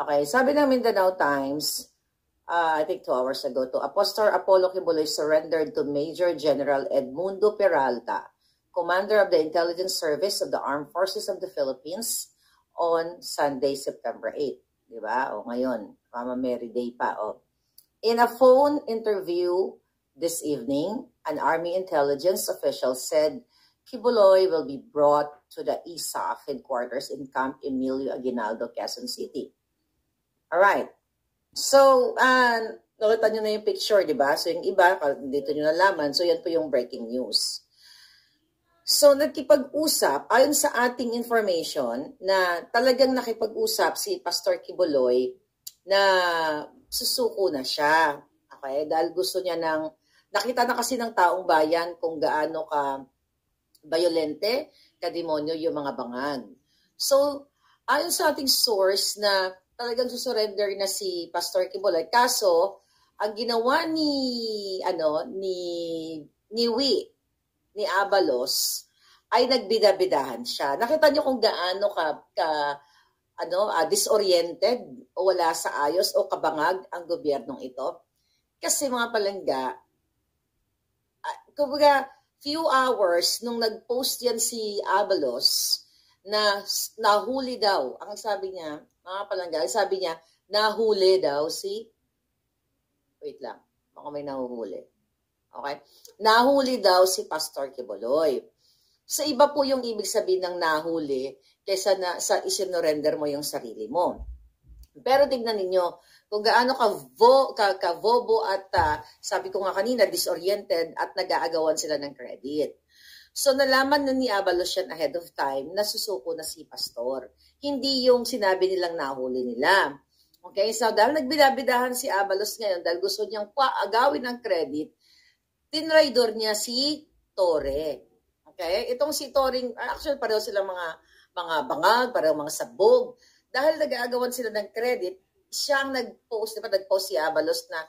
Okay, sabi ng Mindanao Times, I think 2 hours ago, to Apostor Apollo Kibuloy surrendered to Major General Edmundo Peralta, Commander of the Intelligence Service of the Armed Forces of the Philippines, on Sunday, September 8. Diba? O ngayon, Mama Mary Day pa. O. In a phone interview this evening, an Army intelligence official said Kibuloy will be brought to the ISAF headquarters in Camp Emilio Aguinaldo, Quezon City. Alright. So, nakita nyo na yung picture, di ba? So, yung iba, dito nyo nalaman. So, yan po yung breaking news. So, nagkipag-usap, ayon sa ating information, na talagang nakipag-usap si Pastor Kibuloy na susuko na siya. Okay? Dahil gusto niya nakita na kasi ng taong bayan kung gaano ka violente, kademonyo yung mga bangag. So, ayon sa ating source na talagang susurrender na si Pastor Kibuloy. Kaso, ang ginawa ni Abalos ay nagbidabidahan siya. Nakita niyo kung gaano disoriented o wala sa ayos o kabangag ang gobyernong ito. Kasi mga palangga, kumbaga, few hours nung nag-post yan si Abalos na nahuli daw. Ang sabi niya, mga palangga, sabi niya, nahuli daw wait lang, baka may nahuhuli. Okay? Nahuli daw si Pastor Kibuloy. Sa iba po yung ibig sabihin ng nahuli kaysa sa isinurrender mo yung sarili mo. Pero tignan ninyo, kung gaano ka-vobo at sabi ko nga kanina, disoriented at nag-aagawan sila ng credit. So, nalaman na ni Abalos yan ahead of time na susuko na si Pastor. Hindi yung sinabi nilang nahuli nila. Okay? So, dahil nagbidabidahan si Abalos ngayon, dahil gusto niyang agawin ng credit, tinraidor niya si Torre. Okay? Itong si Torre, actually pareho silang mga bangag, pareho mga sabog. Dahil nag-aagawan sila ng credit, siyang nag-post, diba? Nag-post si Abalos na,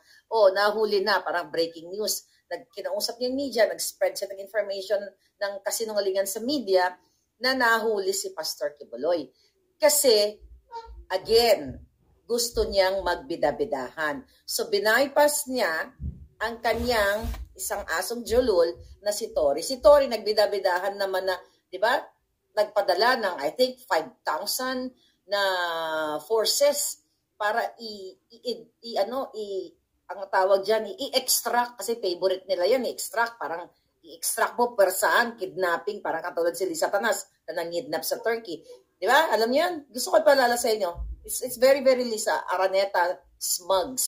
nahuli na, parang breaking news. Kinausap niya yung media, nag-spread siya ng information ng kasinungalingan sa media na nahuli si Pastor Kibuloy. Kasi, again, gusto niyang magbidabidahan. So, bypass niya ang kanyang isang asong julul na si Torre. Si Torre nagbidabidahan naman na, di ba, nagpadala ng, I think, 5,000 na forces para ang tawag dyan, i-extract, kasi favorite nila yan, i-extract, parang i-extract mo persaan, kidnapping, parang katulad si Lisa Tanas na nangidnap sa Turkey. Di ba? Alam niyo yan? Gusto ko ipalala sa inyo. It's very, very Lisa Araneta Smugs.